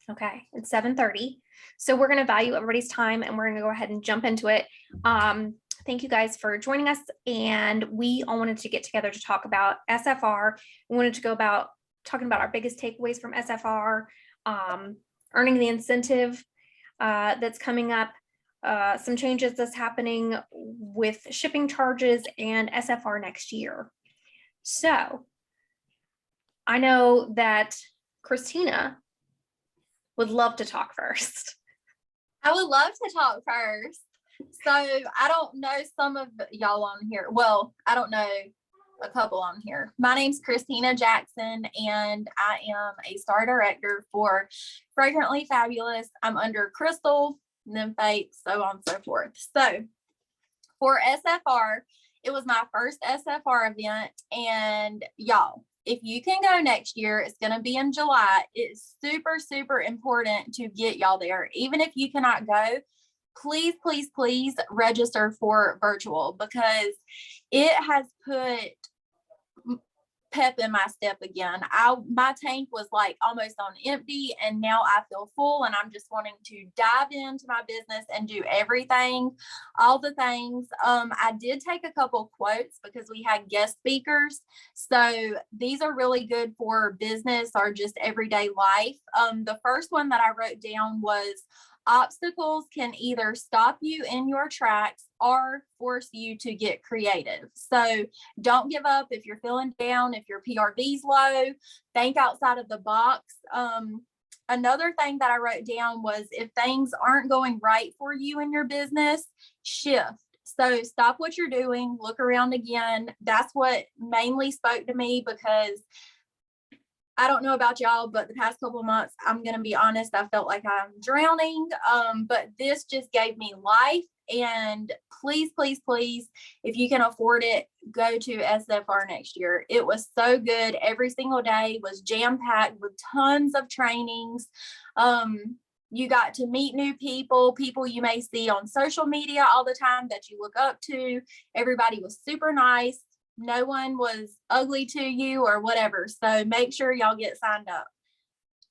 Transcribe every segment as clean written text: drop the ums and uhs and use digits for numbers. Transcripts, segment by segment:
Okay, it's 7:30. So we're going to value everybody's time and we're going to go ahead and jump into it. Thank you guys for joining us. And we all wanted to get together to talk about SFR. We wanted to go about talking about our biggest takeaways from SFR, earning the incentive that's coming up, some changes that's happening with shipping charges and SFR next year. So I know that Christina would love to talk first. I would love to talk first. So I don't know some of y'all on here. Well, I don't know a couple on here. My name's Christina Jackson, and I am a star director for Fragrantly Fabulous. I'm under Crystal, and then Faith, so on and so forth. So for SFR, it was my first SFR event, and y'all, if you can go next year, it's going to be in July. It's super, super important to get y'all there. Even if you cannot go, please, please, please register for virtual, because it has put pep in my step again. My tank was like almost on empty, and now I feel full, and I'm just wanting to dive into my business and do everything, all the things. I did take a couple quotes because we had guest speakers, so these are really good for business or just everyday life. The first one that I wrote down was, obstacles can either stop you in your tracks or force you to get creative. So don't give up if you're feeling down, if your PRV's low, think outside of the box. Another thing that I wrote down was, if things aren't going right for you in your business, shift. So stop what you're doing, look around again. That's what mainly spoke to me, because I don't know about y'all, but the past couple of months, I'm going to be honest, I felt like I'm drowning. But this just gave me life. And please, please, please, if you can afford it, go to SFR next year. It was so good. Every single day was jam-packed with tons of trainings. You got to meet new people you may see on social media all the time that you look up to. Everybody was super nice. No one was ugly to you or whatever. So make sure y'all get signed up.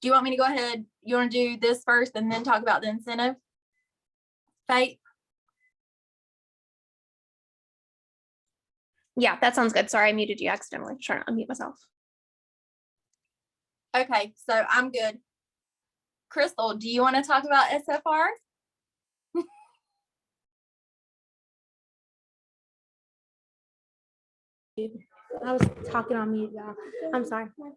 Do you want me to go ahead? You want to do this first and then talk about the incentive? Faith? Yeah, that sounds good. Sorry, I muted you accidentally. Trying to unmute myself. Okay, so I'm good. Crystal, do you want to talk about SFR? I was talking on mute, y'all. I'm sorry. Oh,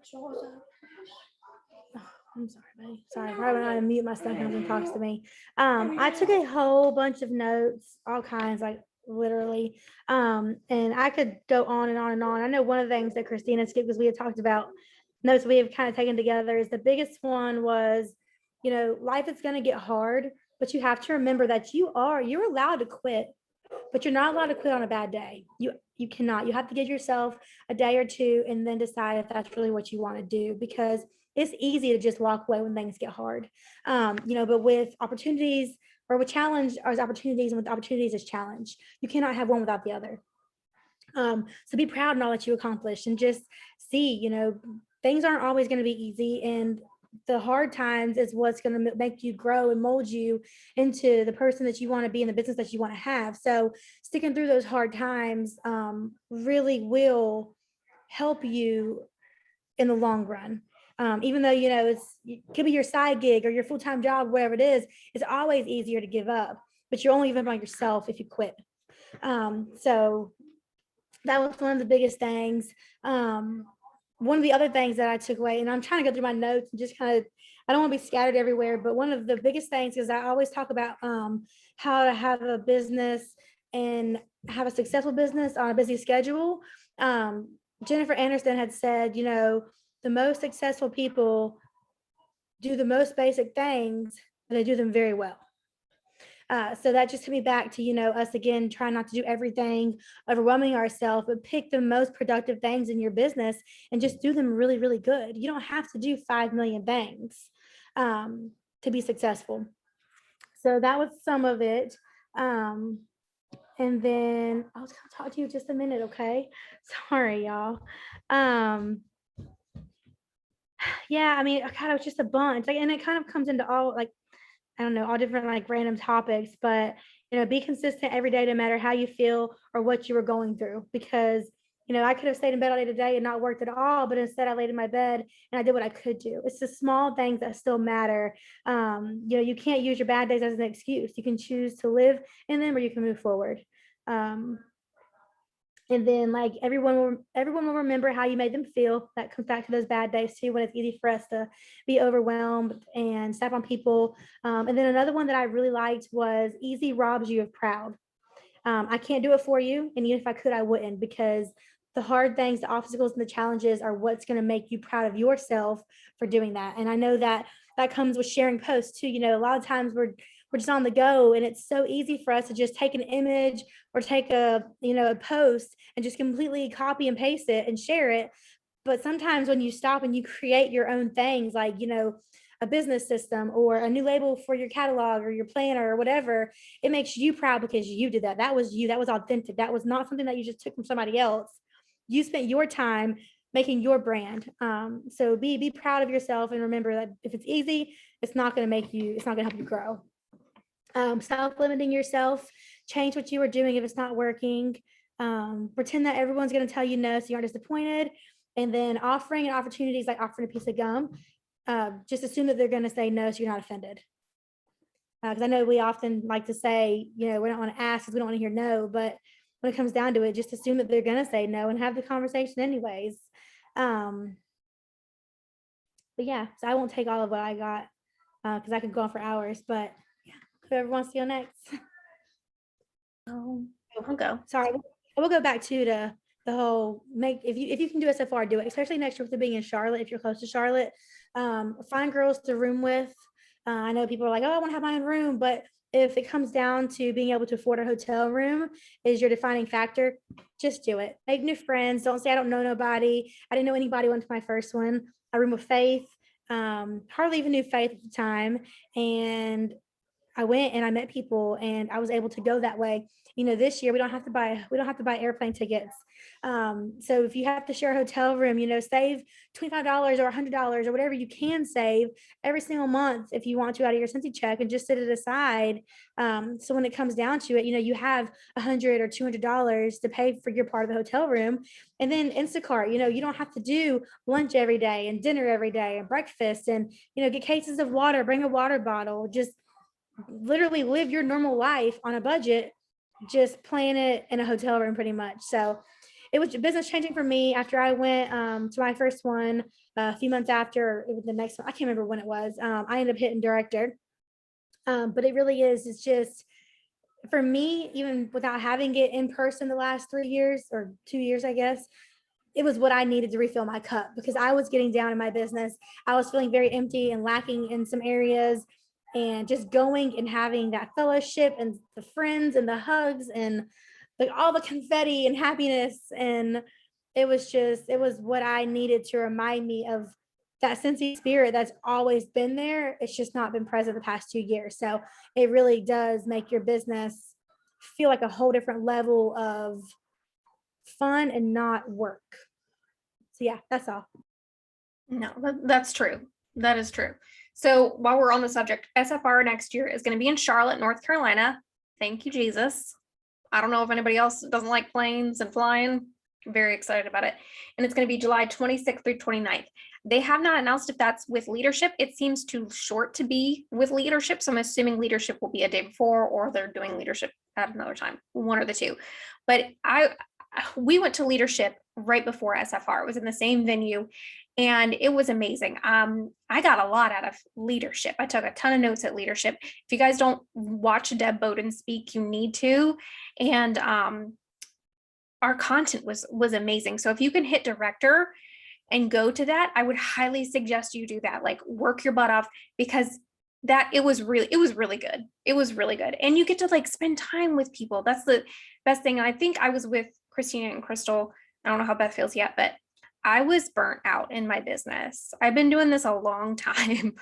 I'm sorry, buddy. Sorry, right when I unmute, my son comes and talks to me. I took a whole bunch of notes, all kinds, like literally. And I could go on and on and on. I know one of the things that Christina skipped, because we had talked about notes we have kind of taken together, is the biggest one was, life is going to get hard, but you have to remember that you're allowed to quit, but you're not allowed to quit on a bad day. You cannot. You have to give yourself a day or two and then decide if that's really what you want to do, because it's easy to just walk away when things get hard. But with opportunities, or with challenge as opportunities, and with opportunities as challenge, you cannot have one without the other. So be proud in all that you accomplish, and just see, things aren't always going to be easy, and the hard times is what's going to make you grow and mold you into the person that you want to be in the business that you want to have. So sticking through those hard times really will help you in the long run. Even though, it could be your side gig or your full-time job, whatever it is, it's always easier to give up, but you're only giving up on yourself if you quit. So that was one of the biggest things. One of the other things that I took away, and I'm trying to go through my notes and just kind of, I don't want to be scattered everywhere, but one of the biggest things is I always talk about how to have a business and have a successful business on a busy schedule. Jennifer Anderson had said, the most successful people do the most basic things, but they do them very well. So that just took me back to, us again, trying not to do everything, overwhelming ourselves, but pick the most productive things in your business and just do them really, really good. You don't have to do 5 million things to be successful. So that was some of it. And then I was going to talk to you just a minute. Okay. Sorry, y'all. Yeah, I mean, God, it was just a bunch. Like, and it kind of comes into all like, I don't know, all different like random topics, but be consistent every day, no matter how you feel or what you were going through. Because, I could have stayed in bed all day today and not worked at all, but instead I laid in my bed and I did what I could do. It's the small things that still matter. You can't use your bad days as an excuse. You can choose to live in them or you can move forward. Um, and then like everyone will remember how you made them feel. That comes back to those bad days too, when it's easy for us to be overwhelmed and step on people. And then another one that I really liked was easy robs you of proud. I can't do it for you, and even if I could, I wouldn't, because the hard things, the obstacles and the challenges are what's going to make you proud of yourself for doing that. And I know that that comes with sharing posts too. A lot of times we're just on the go, and it's so easy for us to just take an image or take a post and just completely copy and paste it and share it. But sometimes when you stop and you create your own things, like a business system or a new label for your catalog or your planner or whatever, it makes you proud because you did that. That was you. That was authentic. That was not something that you just took from somebody else. You spent your time making your brand. So be proud of yourself, and remember that if it's easy, it's not going to help you grow. Self-limiting yourself, change what you were doing if it's not working. Pretend that everyone's going to tell you no so you aren't disappointed. And then offering an opportunities like offering a piece of gum, just assume that they're going to say no so you're not offended. Because I know we often like to say, we don't want to ask because we don't want to hear no, but when it comes down to it, just assume that they're going to say no and have the conversation anyways. But yeah, so I won't take all of what I got because I could go on for hours, but yeah, whoever wants to go next. Oh, I'll go. Sorry, I will go back to the whole if you can do SFR, do it, especially next year with it being in Charlotte. If you're close to Charlotte, find girls to room with. I know people are like, oh, I want to have my own room, but if it comes down to being able to afford a hotel room is your defining factor, just do it. Make new friends. Don't say I don't know nobody. I didn't know anybody went to my first one. I room with Faith. Hardly even knew Faith at the time, and I went and I met people and I was able to go that way. This year we don't have to buy airplane tickets. So if you have to share a hotel room, save $25 or $100 or whatever you can save every single month if you want to out of your Cincy check, and just set it aside. So when it comes down to it, you have $100 or $200 to pay for your part of the hotel room. And then Instacart, you don't have to do lunch every day and dinner every day and breakfast, and get cases of water, bring a water bottle, just literally live your normal life on a budget, just plan it in a hotel room pretty much. So it was business changing for me after I went to my first one. A few months after, it was the next one, I can't remember when it was. I ended up hitting director. But it really is, it's just for me, even without having it in person the last 3 years or 2 years, I guess, it was what I needed to refill my cup, because I was getting down in my business. I was feeling very empty and lacking in some areas, and just going and having that fellowship and the friends and the hugs and like all the confetti and happiness. And it was what I needed to remind me of that Cincy spirit that's always been there. It's just not been present the past 2 years. So it really does make your business feel like a whole different level of fun and not work. So yeah, that's all. No, that's true. That is true. So while we're on the subject, SFR next year is going to be in Charlotte, North Carolina. Thank you, Jesus. I don't know if anybody else doesn't like planes and flying. I'm very excited about it. And it's going to be July 26th through 29th. They have not announced if that's with leadership. It seems too short to be with leadership. So I'm assuming leadership will be a day before, or they're doing leadership at another time, one or the two. But we went to leadership right before SFR. It was in the same venue, and it was amazing. I got a lot out of leadership. I took a ton of notes at leadership. If you guys don't watch Deb Bowden speak, you need to. And our content was amazing. So if you can hit director and go to that, I would highly suggest you do that. Like, work your butt off, because it was really good. It was really good. And you get to like spend time with people. That's the best thing. And I think I was with Christina and Crystal. I don't know how Beth feels yet, but I was burnt out in my business. I've been doing this a long time.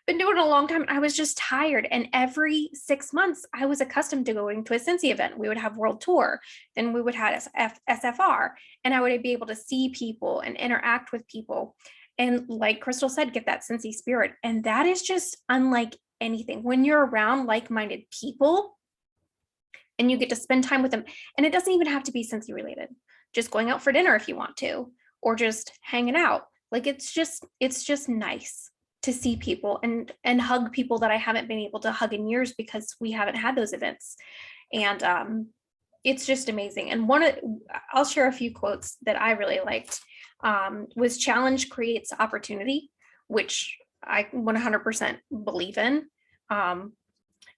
I was just tired. And every 6 months, I was accustomed to going to a Cincy event. We would have World Tour, then we would have SFR, and I would be able to see people and interact with people. And like Crystal said, get that Cincy spirit. And that is just unlike anything. When you're around like-minded people and you get to spend time with them, and it doesn't even have to be Cincy related, just going out for dinner if you want to, or just hanging out. Like it's just nice to see people and hug people that I haven't been able to hug in years because we haven't had those events. And it's just amazing. And I'll share a few quotes that I really liked. Was challenge creates opportunity, which I 100% believe in.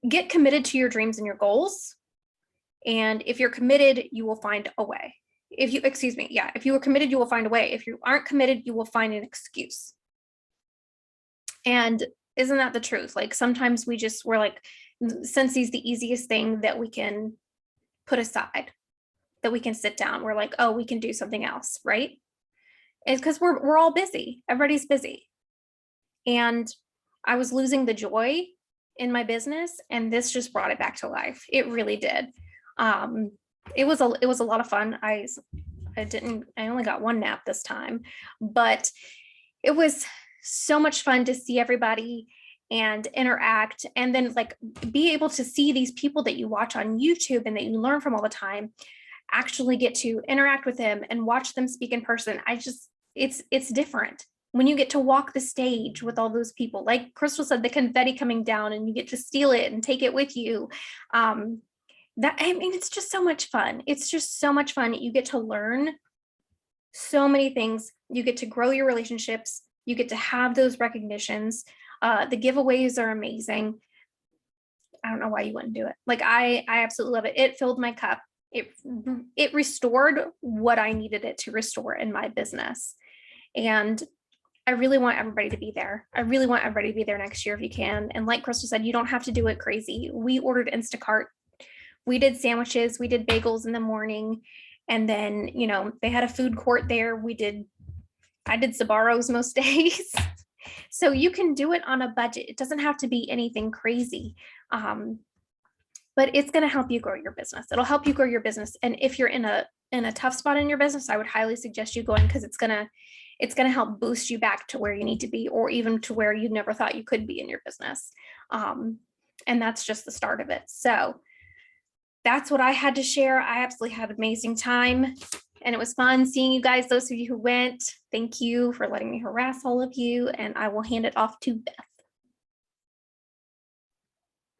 Get committed to your dreams and your goals. And if you're committed, you will find a way. If you are committed, you will find a way. If you aren't committed, you will find an excuse. And isn't that the truth? Like sometimes we're like, Cincy's the easiest thing that we can put aside, that we can sit down. We're like, oh, we can do something else, right? It's because we're all busy. Everybody's busy. And I was losing the joy in my business, and this just brought it back to life. It really did. It was a lot of fun. I only got one nap this time, but it was so much fun to see everybody and interact, and then like be able to see these people that you watch on YouTube and that you learn from all the time, actually get to interact with them and watch them speak in person. It's different when you get to walk the stage with all those people. Like Crystal said, the confetti coming down and you get to steal it and take it with you. It's just so much fun. It's just so much fun. You get to learn so many things. You get to grow your relationships. You get to have those recognitions. The giveaways are amazing. I don't know why you wouldn't do it. Like I absolutely love it. It filled my cup. It restored what I needed it to restore in my business. And I really want everybody to be there. I really want everybody to be there next year if you can. And like Crystal said, you don't have to do it crazy. We ordered Instacart. We did sandwiches. We did bagels in the morning. And then, they had a food court there. I did Sbarro's most days. So you can do it on a budget. It doesn't have to be anything crazy. But it's going to help you grow your business. It'll help you grow your business. And if you're in a tough spot in your business, I would highly suggest you going, because it's going to help boost you back to where you need to be, or even to where you never thought you could be in your business. And that's just the start of it. So that's what I had to share. I absolutely had an amazing time, and it was fun seeing you guys. Those of you who went, thank you for letting me harass all of you, and I will hand it off to Beth.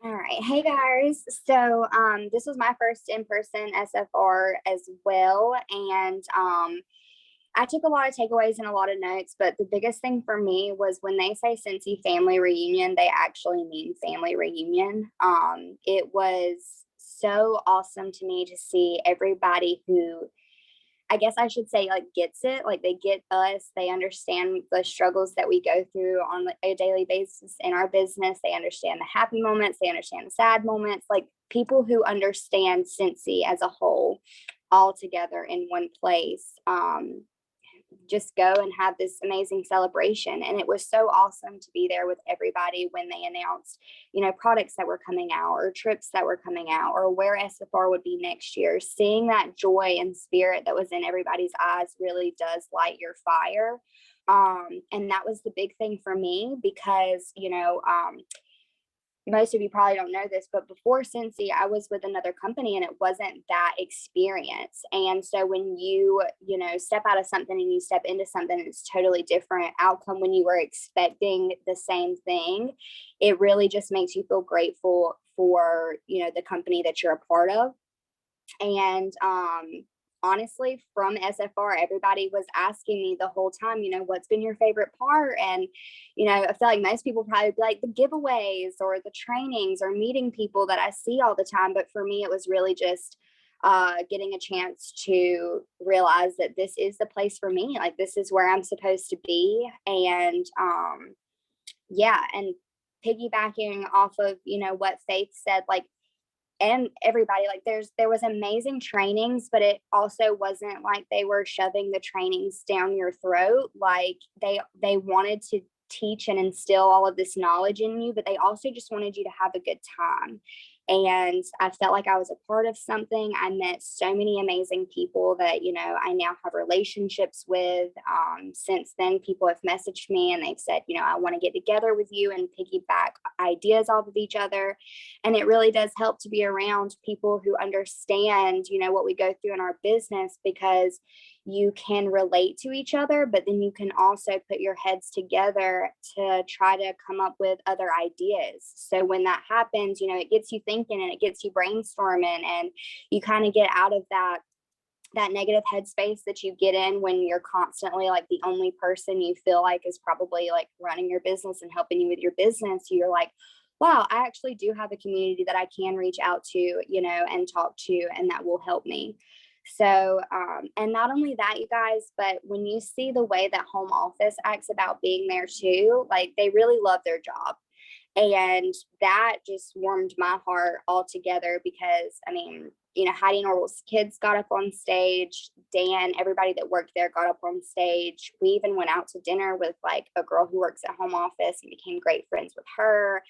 All right. Hey guys. So this was my first in-person SFR as well. And I took a lot of takeaways and a lot of notes, but the biggest thing for me was when they say Cincy family reunion, they actually mean family reunion. It was so awesome to me to see everybody who, I guess I should say, like, gets it. Like, they get us. They understand the struggles that we go through on a daily basis in our business. They understand the happy moments. They understand the sad moments. Like, people who understand Cincy as a whole, all together in one place, just go and have this amazing celebration. And it was so awesome to be there with everybody when they announced, products that were coming out, or trips that were coming out, or where SFR would be next year. Seeing that joy and spirit that was in everybody's eyes really does light your fire. And that was the big thing for me, because, most of you probably don't know this, but before Cincy, I was with another company, and it wasn't that experience. And so when you step out of something and you step into something, it's totally different outcome when you were expecting the same thing. It really just makes you feel grateful for, the company that you're a part of. And, honestly, from SFR, everybody was asking me the whole time, what's been your favorite part? And, I feel like most people probably be like the giveaways or the trainings or meeting people that I see all the time. But for me, it was really just getting a chance to realize that this is the place for me. Like, this is where I'm supposed to be. And and piggybacking off of, what Faith said, like, and everybody, like, there was amazing trainings, but it also wasn't like they were shoving the trainings down your throat. Like, they wanted to teach and instill all of this knowledge in you, but they also just wanted you to have a good time. And I felt like I was a part of something. I met so many amazing people that, you know, I now have relationships with. Since then, people have messaged me and they've said, you know, I want to get together with you and piggyback ideas off of each other. And it really does help to be around people who understand, you know, what we go through in our business, because you can relate to each other, but then you can also put your heads together to try to come up with other ideas. So when that happens, you know, it gets you thinking and it gets you brainstorming, and you kind of get out of that negative headspace that you get in when you're constantly like the only person you feel like is probably like running your business and helping you with your business. You're like, wow, I actually do have a community that I can reach out to, you know, and talk to, and that will help me. So, and not only that, you guys, but when you see the way that home office acts about being there too, like they really love their job. And that just warmed my heart altogether, because I mean, you know, Heidi Norval's kids got up on stage, Dan, everybody that worked there got up on stage. We even went out to dinner with like a girl who works at home office and became great friends with her.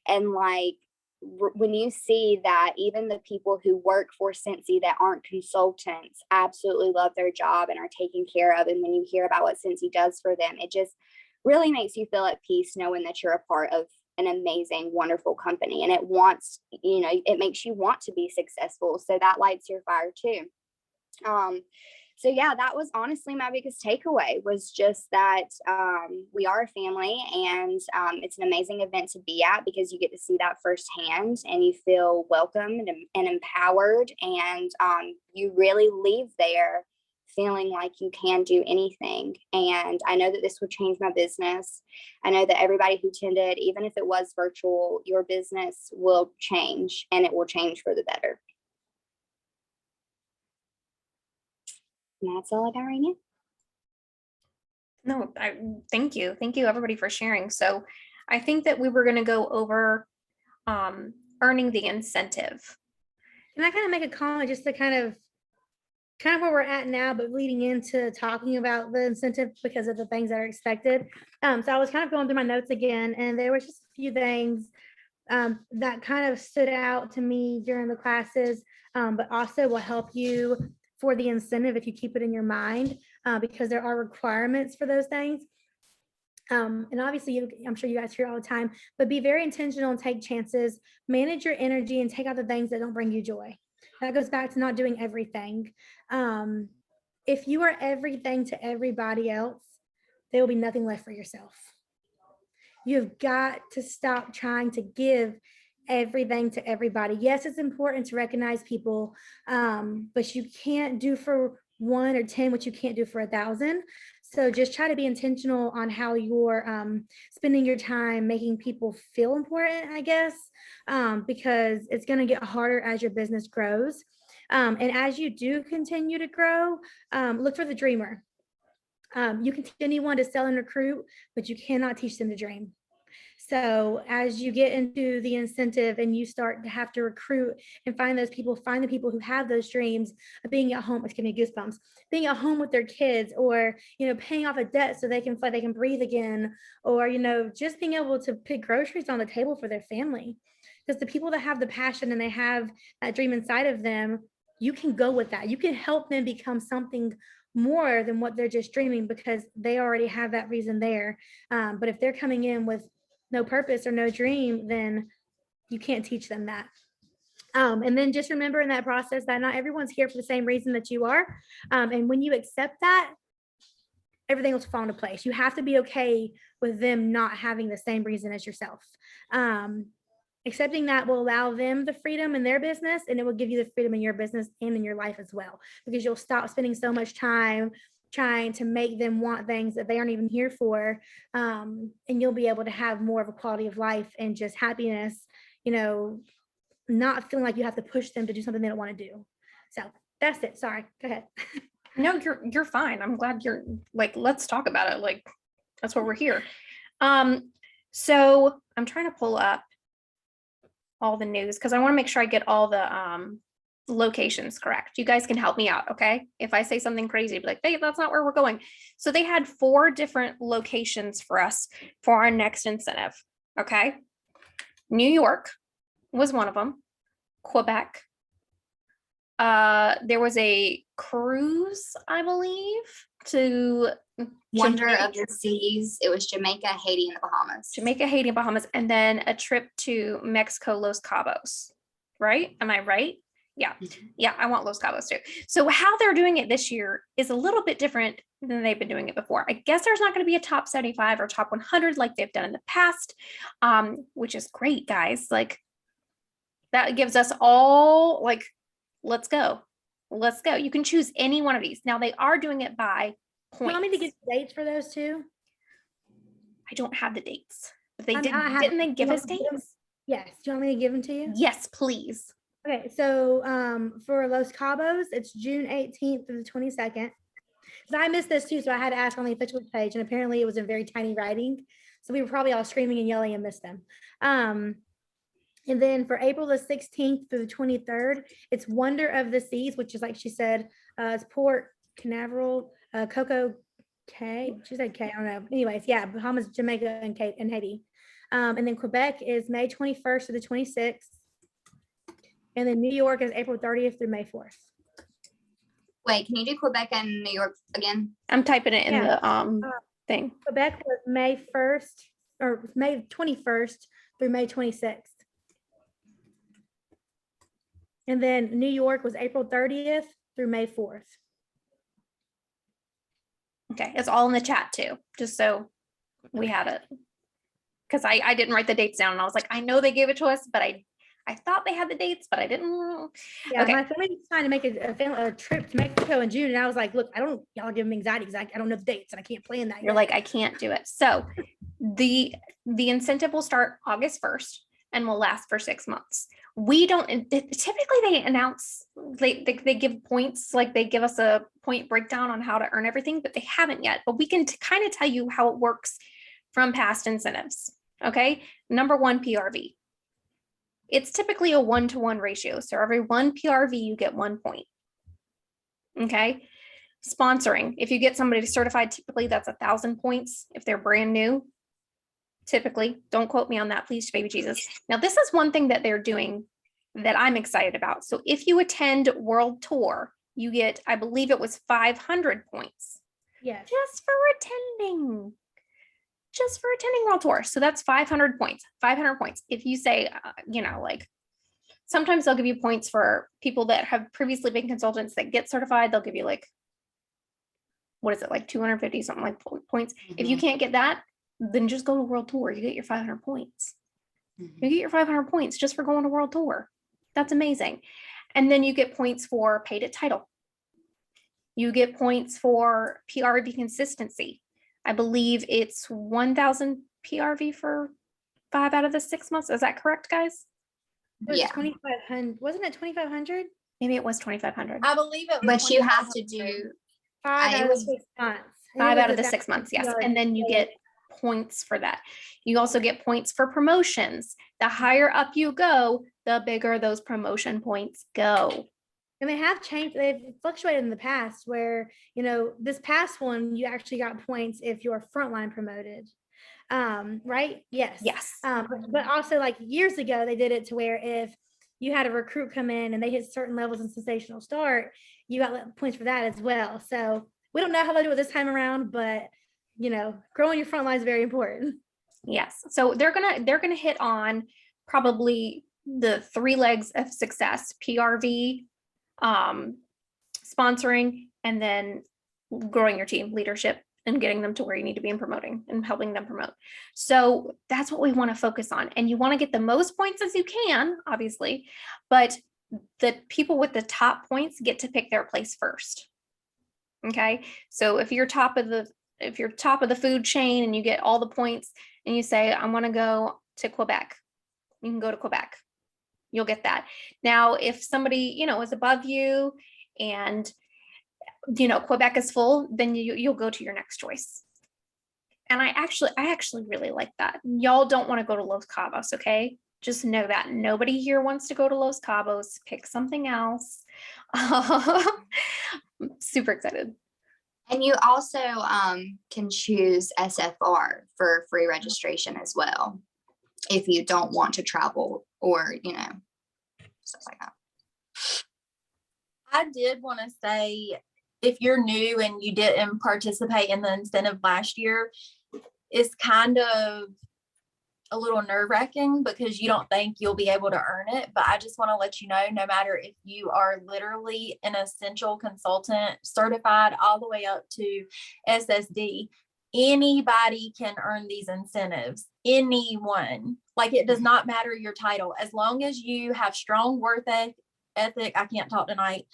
And like, when you see that even the people who work for Cincy that aren't consultants absolutely love their job and are taken care of, and when you hear about what Cincy does for them, it just really makes you feel at peace knowing that you're a part of an amazing, wonderful company, and it wants, you know, it makes you want to be successful. So that lights your fire too. So yeah, that was honestly my biggest takeaway, was just that we are a family, and it's an amazing event to be at, because you get to see that firsthand and you feel welcomed and empowered, and you really leave there feeling like you can do anything. And I know that this will change my business. I know that everybody who attended, even if it was virtual, your business will change, and it will change for the better. And that's all I got right now. No, thank you. Thank you everybody for sharing. So I think that we were going to go over earning the incentive. Can I kind of make a comment just to kind of where we're at now, but leading into talking about the incentive because of the things that are expected. So I was kind of going through my notes again, and there was just a few things that kind of stood out to me during the classes, but also will help you for the incentive if you keep it in your mind, because there are requirements for those things. And obviously, I'm sure you guys hear all the time, but be very intentional and take chances, manage your energy, and take out the things that don't bring you joy. That goes back to not doing everything. If you are everything to everybody else, there will be nothing left for yourself. You've got to stop trying to give everything to everybody. Yes, it's important to recognize people, but you can't do for 1 or 10 what you can't do for 1,000. So just try to be intentional on how you're spending your time making people feel important, I guess, because it's going to get harder as your business grows. And as you do continue to grow, look for the dreamer. You can teach anyone to sell and recruit, but you cannot teach them to dream. So as you get into the incentive and you start to have to recruit and find the people who have those dreams of being at home, it's giving me goosebumps, being at home with their kids, or, you know, paying off a debt so they can breathe again, or, you know, just being able to put groceries on the table for their family. Because the people that have the passion and they have that dream inside of them, you can go with that. You can help them become something more than what they're just dreaming, because they already have that reason there. But if they're coming in with no purpose or no dream, then you can't teach them that. And then just remember in that process that not everyone's here for the same reason that you are. And when you accept that, everything will fall into place. You have to be okay with them not having the same reason as yourself. Accepting that will allow them the freedom in their business, and it will give you the freedom in your business and in your life as well, because you'll stop spending so much time trying to make them want things that they aren't even here for. And you'll be able to have more of a quality of life and just happiness, you know, not feeling like you have to push them to do something they don't want to do. So that's it. Sorry, go ahead. No, you're fine. I'm glad you're like, let's talk about it. Like, that's what we're here. So I'm trying to pull up all the news because I want to make sure I get all the locations correct. You guys can help me out, okay? If I say something crazy, be like, hey, that's not where we're going. So they had 4 different locations for us for our next incentive, okay? New York was one of them. Quebec. There was a cruise, I believe, to Wonder of the Seas. It was Jamaica, Haiti, and the Bahamas. Jamaica, Haiti, and Bahamas, and then a trip to Mexico, Los Cabos. Right? Am I right? Yeah. Yeah, I want Los Cabos too. So how they're doing it this year is a little bit different than they've been doing it before. I guess there's not going to be a top 75 or top 100 like they've done in the past, which is great, guys. Like that gives us all like, let's go. Let's go. You can choose any one of these. Now they are doing it by You points. want me to get the dates for those two? I don't have the dates. But they I didn't have- they give you us want me to give 'em? dates? Yes. Do you want me to give them to you? Yes, please. Okay, so for Los Cabos, it's June 18th through the 22nd. Because I missed this too, so I had to ask on the official page, and apparently it was in very tiny writing. So we were probably all screaming and yelling and missed them. And then for April the 16th through the 23rd, it's Wonder of the Seas, which is like she said, it's Port Canaveral, Coco Cay. She said K, I don't know. Anyways, yeah, Bahamas, Jamaica, and Haiti. And then Quebec is May 21st to the 26th. And then New York is April 30th through May 4th. Wait, can you do Quebec and New York again? I'm typing it in Yeah. the thing. Quebec was May 1st or May 21st through May 26th. And then New York was April 30th through May 4th. Okay, it's all in the chat too, just so we have it. Because I didn't write the dates down and I was like, I know they gave it to us, but I thought they had the dates, but I didn't. Yeah, Okay. my family was trying to make a trip to Mexico in June, and I was like, look, y'all give me anxiety because I don't know the dates and I can't plan that. You're yet. like, I can't do it. So the incentive will start August 1st and will last for 6 months. We don't typically they announce they give points, like they give us a point breakdown on how to earn everything, but they haven't yet. But we can kind of tell you how it works from past incentives. Okay. Number one, PRV. It's typically a 1-to-1 ratio. So every one PRV, you get 1 point. Okay. Sponsoring. If you get somebody certified, typically that's 1,000 points if they're brand new. Typically, don't quote me on that, please, baby Jesus. Now, this is one thing that they're doing that I'm excited about. So if you attend World Tour, you get, I believe it was 500 points. Yes. Just for attending World Tour. So that's 500 points, 500 points. If you say, like sometimes they'll give you points for people that have previously been consultants that get certified. They'll give you like, what is it? Like 250, something like points. If you can't get that, then just go to World Tour. You get your 500 points. You get your 500 points just for going to World Tour. That's amazing. And then you get points for paid at title. You get points for PRV consistency. I believe it's 1,000 PRV for 5 out of the 6 months. Is that correct, guys? Yeah. 2,500. Wasn't it 2,500? Maybe it was 2,500. I believe it was. But you have to 2500. do 5 it out of was 6 months. And it 5 was out of the 1,000 6 months, yes. PRV. And then you get points for that. You also get points for promotions. The higher up you go, the bigger those promotion points go. And they have changed, they've fluctuated in the past where, this past one, you actually got points if you're frontline promoted. Right? Yes. Yes. But also like years ago, they did it to where if you had a recruit come in and they hit certain levels in sensational start, you got points for that as well. So we don't know how they do it this time around, but growing your front line is very important. Yes. So they're gonna hit on probably the 3 legs of success: PRV, sponsoring, and then growing your team, leadership, and getting them to where you need to be and promoting and helping them promote. So that's what we want to focus on. And you want to get the most points as you can, obviously, but the people with the top points get to pick their place first. Okay. So if you're top of the food chain and you get all the points and you say, I want to go to Quebec, you can go to Quebec. You'll get that. Now, if somebody, is above you and, Quebec is full, then you'll go to your next choice. And I actually really like that. Y'all don't want to go to Los Cabos. Okay. Just know that nobody here wants to go to Los Cabos. Pick something else. Super excited. And you also can choose SFR for free registration as well, if you don't want to travel or, stuff like that. I did want to say, if you're new and you didn't participate in the incentive last year, it's kind of a little nerve-wracking because you don't think you'll be able to earn it. But I just want to let you know, no matter if you are literally an essential consultant certified all the way up to SSD, anybody can earn these incentives. Anyone. Like, it does not matter your title, as long as you have strong work ethic. I can't talk tonight.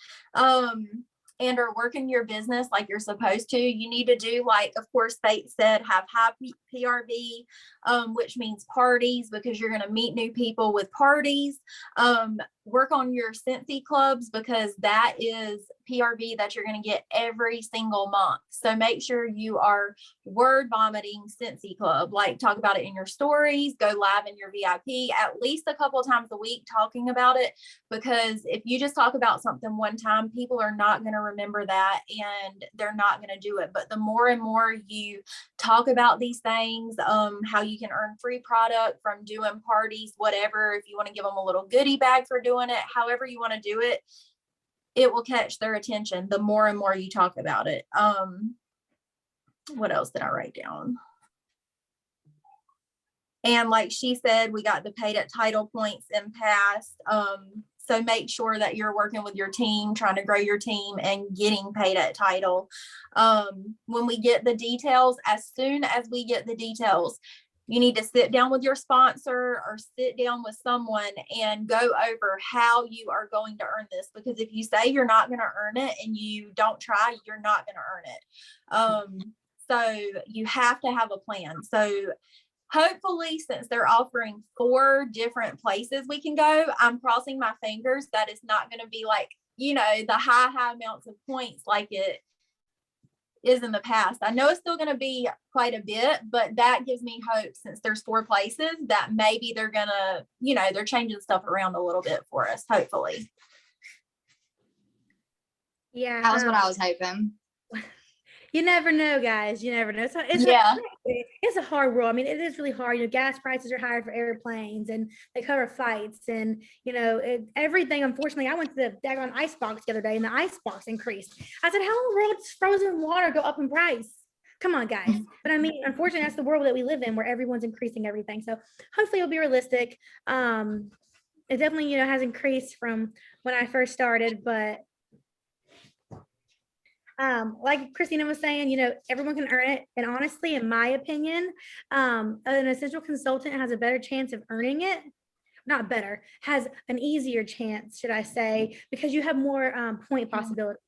And are working your business like you're supposed to. You need to do, like, of course, state said, have high PRV, which means parties, because you're going to meet new people with parties. Work on your Scentsy clubs, because that is PRV that you're going to get every single month. So make sure you are word vomiting Scentsy club, like talk about it in your stories, go live in your VIP at least a couple of times a week talking about it. Because if you just talk about something one time, people are not going to remember that and they're not going to do it. But the more and more you talk about these things, how you can earn free product from doing parties, whatever, if you want to give them a little goodie bag for doing it, however you want to do it, it will catch their attention the more and more you talk about it. What else did I write down? And like she said, we got the paid at title points in past. So make sure that you're working with your team, trying to grow your team and getting paid at title. When we get the details, as soon as we get the details, you need to sit down with your sponsor or sit down with someone and go over how you are going to earn this. Because if you say you're not going to earn it and you don't try, you're not going to earn it. So you have to have a plan. So hopefully, since they're offering 4 different places we can go, I'm crossing my fingers that it's not going to be like, you know, the high amounts of points like it is in the past. I know it's still going to be quite a bit, but that gives me hope, since there's 4 places, that maybe they're going to, you know, they're changing stuff around a little bit for us, hopefully. Yeah. That was what I was hoping. You never know, guys. You never know. So it's a hard world. I mean, it is really hard. You know, gas prices are higher for airplanes, and they cover flights, and you know, everything. Unfortunately, I went to the daggone ice box the other day, and the ice box increased. I said, "How in the world does frozen water go up in price?" Come on, guys. But I mean, unfortunately, that's the world that we live in, where everyone's increasing everything. So hopefully, it'll be realistic. It definitely, you know, has increased from when I first started, but like Christina was saying, you know, everyone can earn it. And honestly, in my opinion, an essential consultant has a better chance of earning it. Not better, has an easier chance, should I say, because you have more point possibility.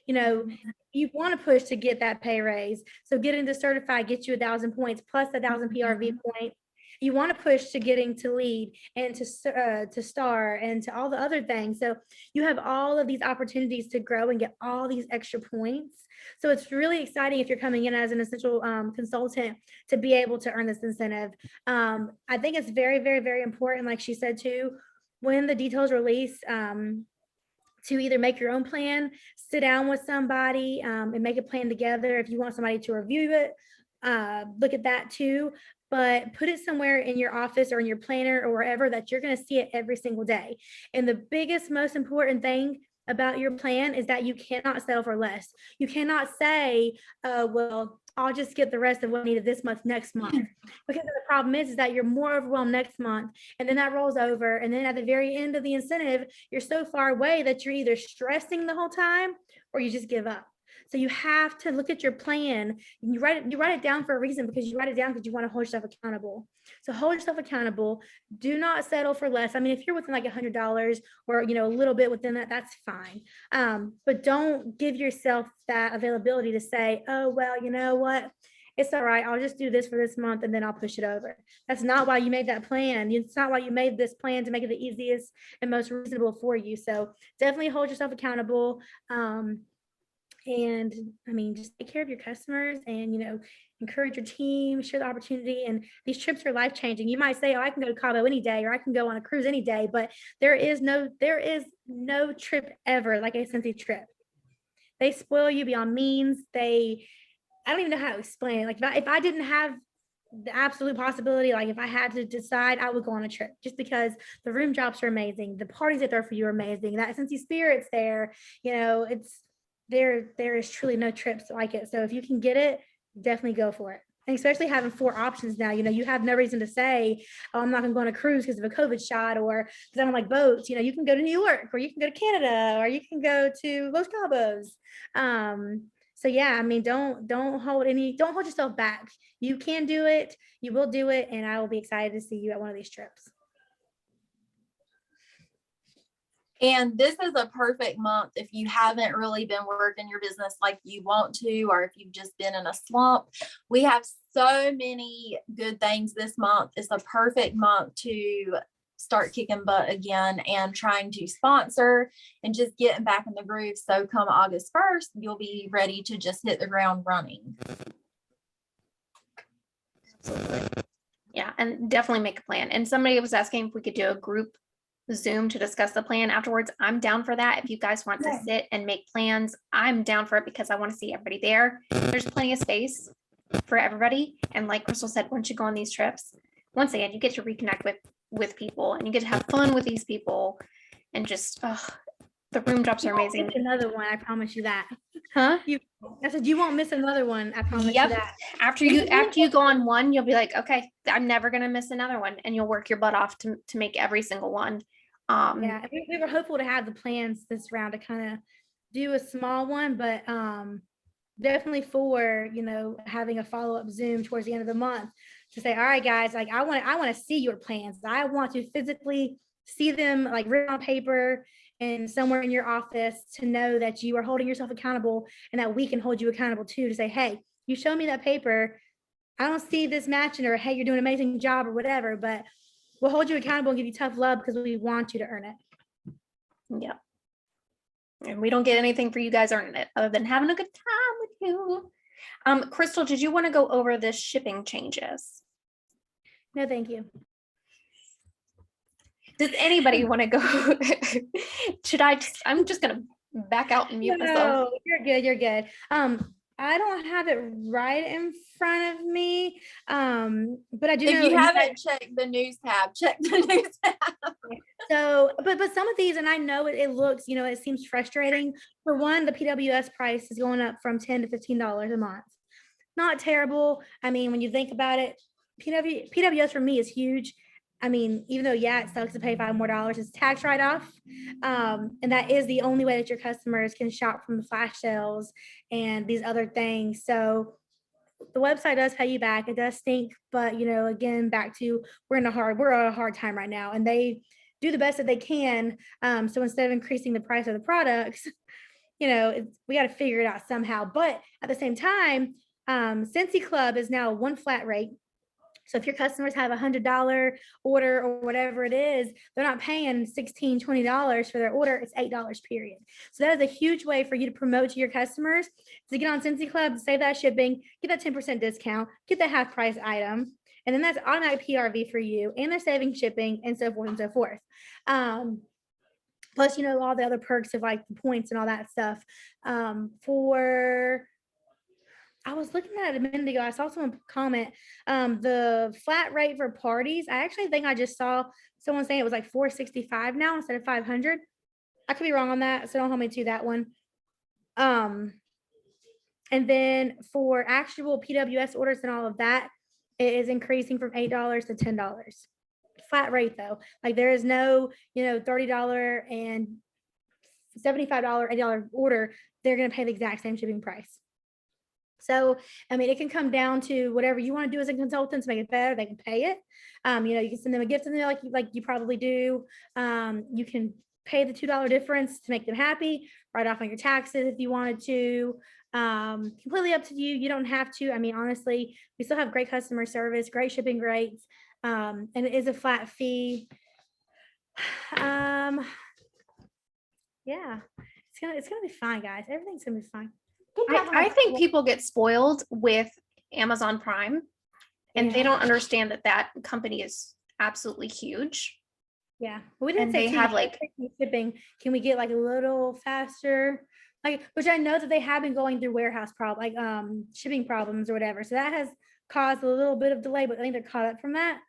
You know, you want to push to get that pay raise. So getting to certified gets you 1,000 points plus 1,000 PRV points. You want to push to getting to lead and to star and to all the other things. So you have all of these opportunities to grow and get all these extra points. So it's really exciting if you're coming in as an essential consultant to be able to earn this incentive. I think it's very, very, very important, like she said too, when the details release, to either make your own plan, sit down with somebody and make a plan together. If you want somebody to review it, look at that too. But put it somewhere in your office or in your planner or wherever that you're going to see it every single day. And the biggest, most important thing about your plan is that you cannot settle for less. You cannot say, well, I'll just get the rest of what I needed this month next month. Because the problem is that you're more overwhelmed next month, and then that rolls over. And then at the very end of the incentive, you're so far away that you're either stressing the whole time or you just give up. So you have to look at your plan. You write it down for a reason, because you write it down because you want to hold yourself accountable. So hold yourself accountable. Do not settle for less. I mean, if you're within like $100 or, you know, a little bit within that, that's fine. But don't give yourself that availability to say, oh, well, you know what? It's all right. I'll just do this for this month and then I'll push it over. That's not why you made that plan. It's not why you made this plan to make it the easiest and most reasonable for you. So definitely hold yourself accountable. And I mean, just take care of your customers and, you know, encourage your team, share the opportunity. And these trips are life-changing. You might say, oh, I can go to Cabo any day, or I can go on a cruise any day, but there is no trip ever like a Scentsy trip. They spoil you beyond means. I don't even know how to explain it. Like if I didn't have the absolute possibility, like if I had to decide, I would go on a trip just because the room drops are amazing. The parties that there for you are amazing. That Cincy spirit's there, there is truly no trips like it. So if you can get it, definitely go for it. And especially having 4 options now, you have no reason to say, oh, I'm not gonna go on a cruise because of a COVID shot or because I don't like boats. You can go to New York, or you can go to Canada, or you can go to Los Cabos. So yeah, don't hold yourself back. You can do it, you will do it, and I will be excited to see you at one of these trips. And this is a perfect month if you haven't really been working your business like you want to, or if you've just been in a slump. We have so many good things this month. It's a perfect month to start kicking butt again and trying to sponsor and just getting back in the groove. So come August 1st, you'll be ready to just hit the ground running. Yeah, and definitely make a plan. And somebody was asking if we could do a group Zoom to discuss the plan afterwards. I'm down for that. If you guys want to sit and make plans, I'm down for it because I want to see everybody there. There's plenty of space for everybody. And like Crystal said, once you go on these trips, once again, you get to reconnect with people and you get to have fun with these people and just, the room drops are amazing. Another one, I promise you that. Huh? I said you won't miss another one. I promise you that. After you go on one, you'll be like, okay, I'm never gonna miss another one, and you'll work your butt off to make every single one. Yeah, we were hopeful to have the plans this round to kind of do a small one, but definitely for having a follow-up Zoom towards the end of the month to say, all right, guys, like I want to see your plans. I want to physically see them like written on paper and somewhere in your office to know that you are holding yourself accountable and that we can hold you accountable too, to say, hey, you show me that paper, I don't see this matching, or hey, you're doing an amazing job or whatever, but we'll hold you accountable and give you tough love because we want you to earn it. Yeah. And we don't get anything for you guys earning it other than having a good time with you. Crystal, did you want to go over the shipping changes? No, thank you. Does anybody want to go? I'm just gonna back out and mute myself. No, you're good. I don't have it right in front of me. But I do know if you haven't checked the news tab, check the news tab. So, but some of these, and I know it looks, it seems frustrating. For one, the PWS price is going up from $10 to $15 a month. Not terrible. I mean, when you think about it, PWS for me is huge. I mean, even though, yeah, it sucks to pay $5 more, it's tax write-off. And that is the only way that your customers can shop from the flash sales and these other things. So the website does pay you back. It does stink, but again, back to we're at a hard time right now, and they do the best that they can. So instead of increasing the price of the products, we got to figure it out somehow. But at the same time, Cincy Club is now one flat rate. So if your customers have $100 order or whatever it is, they're not paying $16, $20 for their order. It's $8 period. So that is a huge way for you to promote to your customers to get on Cincy Club, save that shipping, get that 10% discount, get that half price item. And then that's automatic PRV for you, and they're saving shipping and so forth and so forth. Plus, all the other perks of like the points and all that stuff. I was looking at it a minute ago. I saw someone comment the flat rate for parties. I actually think I just saw someone saying it was like $465 now instead of $500. I could be wrong on that, so don't hold me to that one. And then for actual PWS orders and all of that, it is increasing from $8 to $10. Flat rate though. Like there is no, $30 and $75, $80 order. They're going to pay the exact same shipping price. So, I mean, it can come down to whatever you want to do as a consultant to make it better. They can pay it. You can send them a gift in there like you probably do. You can pay the $2 difference to make them happy, write off on your taxes if you wanted to. Completely up to you. You don't have to. I mean, honestly, we still have great customer service, great shipping rates, and it is a flat fee. Yeah, it's gonna be fine, guys. Everything's gonna be fine. I think people get spoiled with Amazon Prime, and they don't understand that company is absolutely huge. Yeah, we didn't say they have like shipping. Can we get like a little faster? Like, which I know that they have been going through warehouse shipping problems or whatever. So that has caused a little bit of delay, but I think they're caught up from that.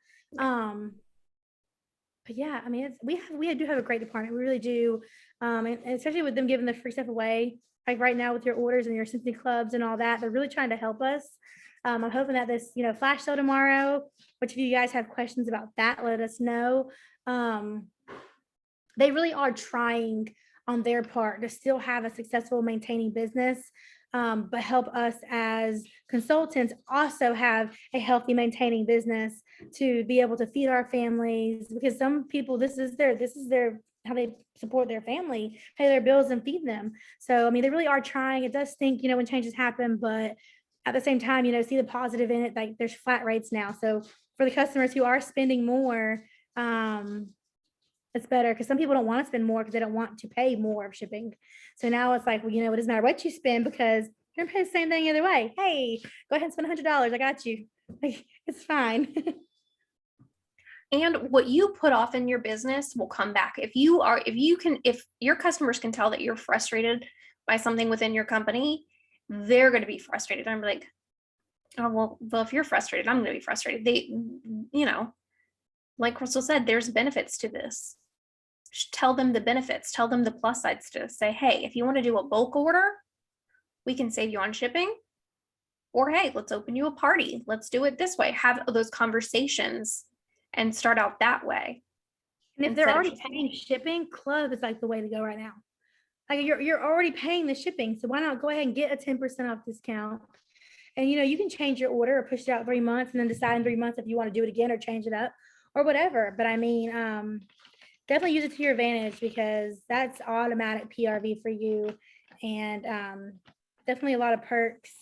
But yeah, I mean, we do have a great department. We really do. And especially with them giving the free stuff away, like right now with your orders and your symphony clubs and all that, they're really trying to help us. I'm hoping that this, flash sale tomorrow, which if you guys have questions about that, let us know. They really are trying on their part to still have a successful maintaining business, but help us as consultants also have a healthy maintaining business to be able to feed our families, because some people, this is their how they support their family, pay their bills and feed them. So I mean, they really are trying. It does stink, when changes happen, but at the same time, see the positive in it. Like there's flat rates now, so for the customers who are spending more, it's better, because some people don't want to spend more because they don't want to pay more of shipping. So now it's like, well, it doesn't matter what you spend, because you're gonna pay the same thing either way. Hey, go ahead and spend $100. I got you. Like, it's fine. And what you put off in your business will come back. If your customers can tell that you're frustrated by something within your company, they're going to be frustrated. I'm like, oh, well, if you're frustrated, I'm going to be frustrated. Like Crystal said, there's benefits to this. Tell them the benefits, tell them the plus sides to say, hey, if you want to do a bulk order, we can save you on shipping. Or hey, let's open you a party. Let's do it this way. Have those conversations and start out that way. And if they're already paying shipping, club is like the way to go right now. Like you're already paying the shipping, so why not go ahead and get a 10% off discount? And you can change your order or push it out 3 months and then decide in 3 months if you want to do it again or change it up or whatever. But I mean, definitely use it to your advantage, because that's automatic PRV for you, and definitely a lot of perks.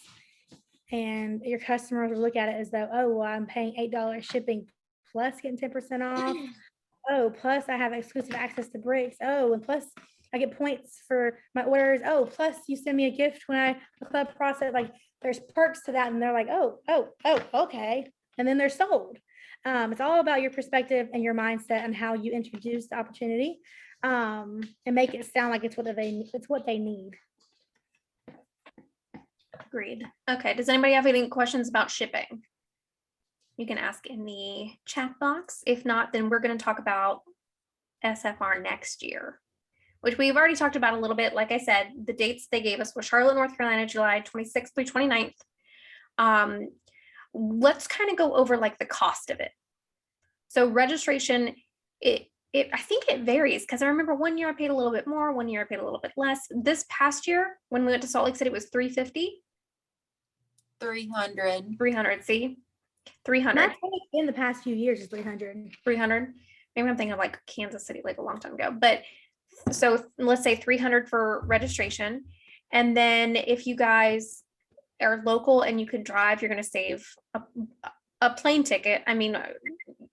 And your customers will look at it as though, oh, well, I'm paying $8 shipping plus getting 10% off. Oh, plus I have exclusive access to bricks. Oh, and plus I get points for my orders. Oh, plus you send me a gift when I club process. Like there's perks to that, and they're like, oh, okay. And then they're sold. It's all about your perspective and your mindset and how you introduce the opportunity, and make it sound like it's what they need. Agreed. Okay. Does anybody have any questions about shipping? You can ask in the chat box. If not, then we're going to talk about SFR next year, which we've already talked about a little bit. Like I said, the dates they gave us were Charlotte, North Carolina, July 26th through 29th. Let's kind of go over like the cost of it. So registration, I think it varies, because I remember one year I paid a little bit more, one year I paid a little bit less. This past year, when we went to Salt Lake City, it was $350. 300. See, 300. That's in the past few years is 300. Maybe I'm thinking of like Kansas City, like a long time ago. But so let's say 300 for registration. And then if you guys are local and you can drive, you're going to save a plane ticket. I mean,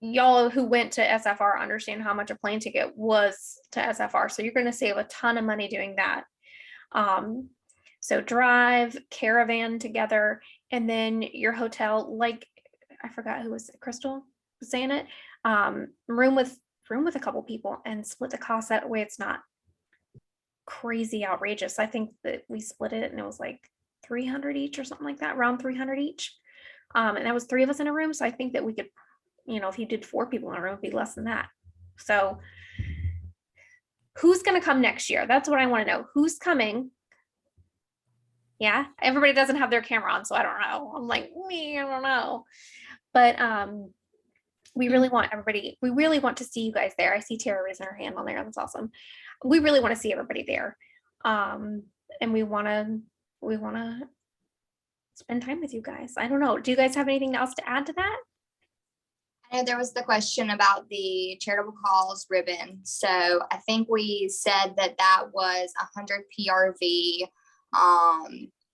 y'all who went to SFR understand how much a plane ticket was to SFR. So you're going to save a ton of money doing that. So drive, caravan together, and then your hotel, like I forgot who was it, Crystal was saying it, room with a couple people, and split the cost. That way it's not crazy outrageous. I think that we split it and it was like 300 each or something like that, around 300 each. And that was 3 of us in a room. So I think that we could, if you did 4 people in a room, it'd be less than that. So who's going to come next year? That's what I want to know. Who's coming? Yeah, everybody doesn't have their camera on, so I don't know. I'm like, I don't know. But we really want to see you guys there. I see Tara raising her hand on there. That's awesome. We really want to see everybody there. And we want to spend time with you guys. I don't know. Do you guys have anything else to add to that? I know there was the question about the charitable cause ribbon. So I think we said that was 100 PRV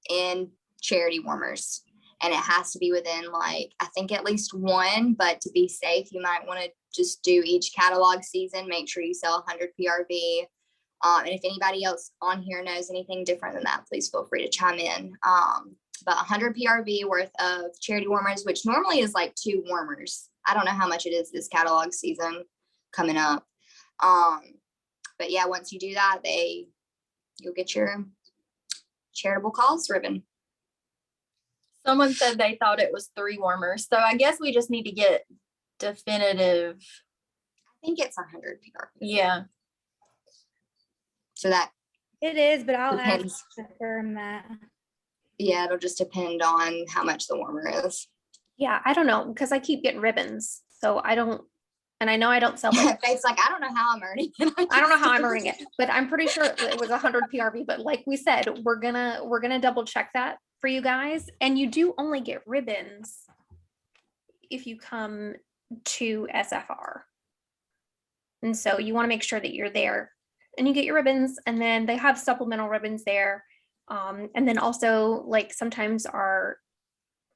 in charity warmers, and it has to be within I think at least one, but to be safe, you might want to just do each catalog season, make sure you sell 100 PRV. And if anybody else on here knows anything different than that, please feel free to chime in. But 100 PRV worth of charity warmers, which normally is like 2 warmers. I don't know how much it is this catalog season coming up. But yeah, once you do that, you'll get your charitable cause ribbon. Someone said they thought it was 3 warmers. So I guess we just need to get definitive. I think it's 100 PR. Yeah. So that It is, but I'll ask depends. to confirm that. Yeah, it'll just depend on how much the warmer is. Yeah, I don't know, because I keep getting ribbons. So I don't, and I know I don't sell it. Faith's like, I don't know how I'm earning it. I don't know how I'm earning it, but I'm pretty sure it was 100 PRV. But like we said, we're gonna double check that for you guys. And you do only get ribbons if you come to SFR. And so you want to make sure that you're there and you get your ribbons, and then they have supplemental ribbons there. And then also, like, sometimes our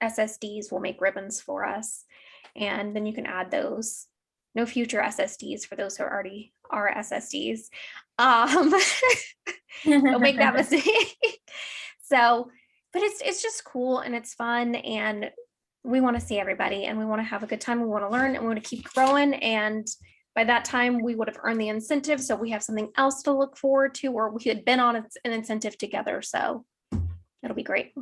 SSDs will make ribbons for us, and then you can add those. No future SSDs for those who already are SSDs. Don't make that mistake. So, but it's just cool and it's fun, and we want to see everybody, and we want to have a good time. We want to learn, and we want to keep growing. And by that time, we would have earned the incentive, so we have something else to look forward to, or we had been on an incentive together. So it'll be great.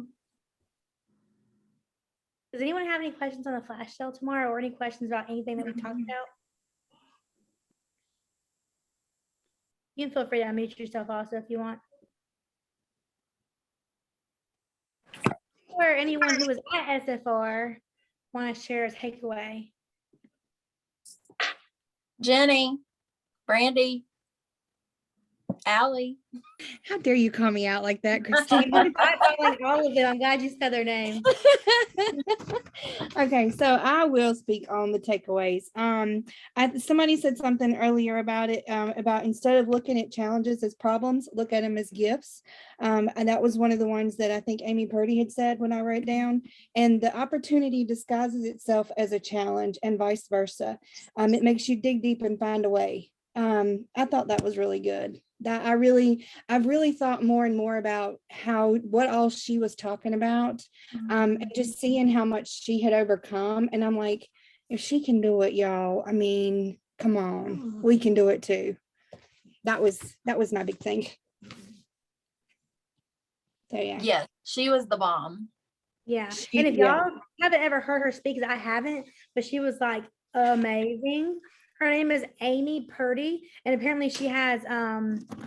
Does anyone have any questions on the flash sale tomorrow, or any questions about anything that we talked about? You can feel free to unmute yourself also if you want. Or anyone who was at SFR want to share a takeaway. Jenny, Brandy, Allie. How dare you call me out like that, Christine? I felt like all of it. I'm glad you said their name. Okay, so I will speak on the takeaways. Somebody said something earlier about it, about instead of looking at challenges as problems, look at them as gifts. And that was one of the ones that I think Amy Purdy had said when I wrote down. And the opportunity disguises itself as a challenge and vice versa. It makes you dig deep and find a way. I thought that was really good. That I've really thought more and more about what all she was talking about, and just seeing how much she had overcome. And I'm like, if she can do it, y'all, I mean, come on, we can do it too. That was my big thing. So yeah. Yes, she was the bomb. Yeah. And if y'all haven't ever heard her speak, 'cause I haven't, but she was like amazing. Her name is Amy Purdy, and apparently she has a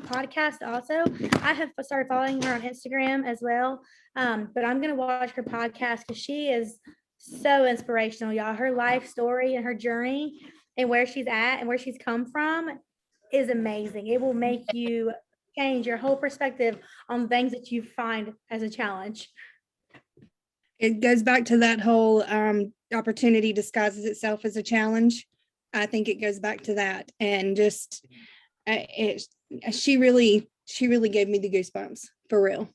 podcast also. I have started following her on Instagram as well, but I'm going to watch her podcast because she is so inspirational, y'all. Her life story and her journey and where she's at and where she's come from is amazing. It will make you change your whole perspective on things that you find as a challenge. It goes back to that whole opportunity disguises itself as a challenge. I think it goes back to that, and just she really gave me the goosebumps for real.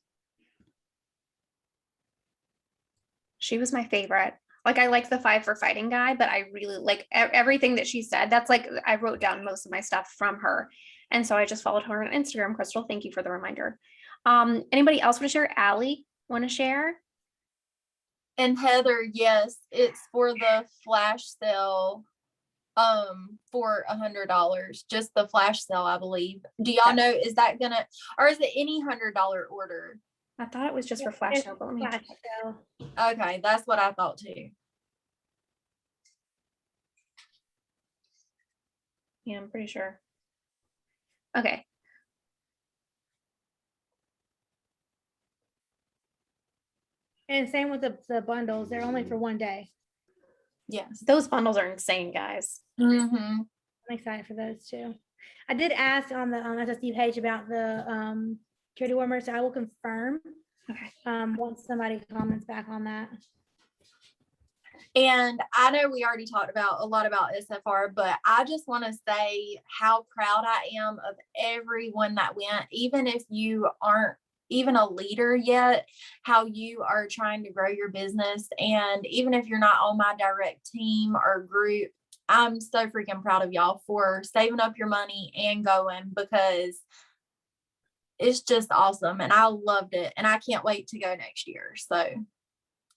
She was my favorite. Like, I like the 5 for Fighting guy, but I really like everything that she said. That's like, I wrote down most of my stuff from her. And so I just followed her on Instagram. Crystal, thank you for the reminder. Anybody else want to share? Allie, want to share? And Heather, yes, it's for the flash sale for $100, just the flash sale, I believe. Do y'all know, is that gonna, or is it any $100 order? I thought it was just for flash sale, but let me Flash check. sale. Okay, that's what I thought too. Yeah, I'm pretty sure. Okay. And same with the bundles. They're only for one day. Yes. Those bundles are insane, guys. Mm-hmm. I'm excited for those too. I did ask on the SSD page about the charity warmer, so I will confirm Okay. once somebody comments back on that. And I know we already talked about a lot about SFR, but I just want to say how proud I am of everyone that went, even if you aren't even a leader yet, how you are trying to grow your business. And even if you're not on my direct team or group, I'm so freaking proud of y'all for saving up your money and going, because it's just awesome. And I loved it. And I can't wait to go next year. So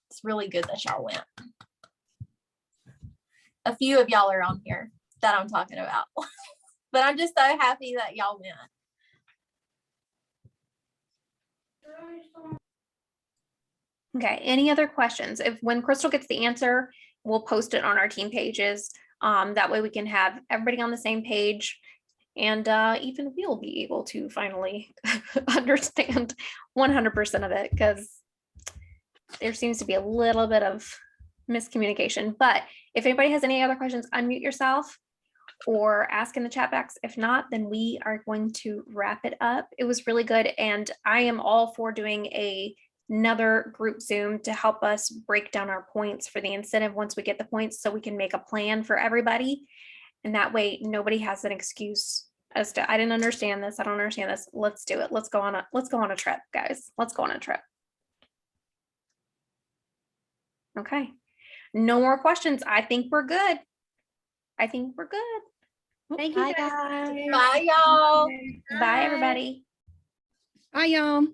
it's really good that y'all went. A few of y'all are on here that I'm talking about, but I'm just so happy that y'all went. Okay, any other questions? If when Crystal gets the answer, we'll post it on our team pages. That way we can have everybody on the same page. And even we'll be able to finally understand 100% of it, because there seems to be a little bit of miscommunication. But if anybody has any other questions, unmute yourself or ask in the chat box. If not, then we are going to wrap it up. It was really good. And I am all for doing another group Zoom to help us break down our points for the incentive once we get the points, so we can make a plan for everybody. And that way nobody has an excuse as to, I didn't understand this, I don't understand this. Let's do it. Let's go on a trip, guys. Let's go on a trip. Okay. No more questions. I think we're good. Thank you, Bye, guys. guys. Bye, y'all. Bye, everybody. Bye, y'all.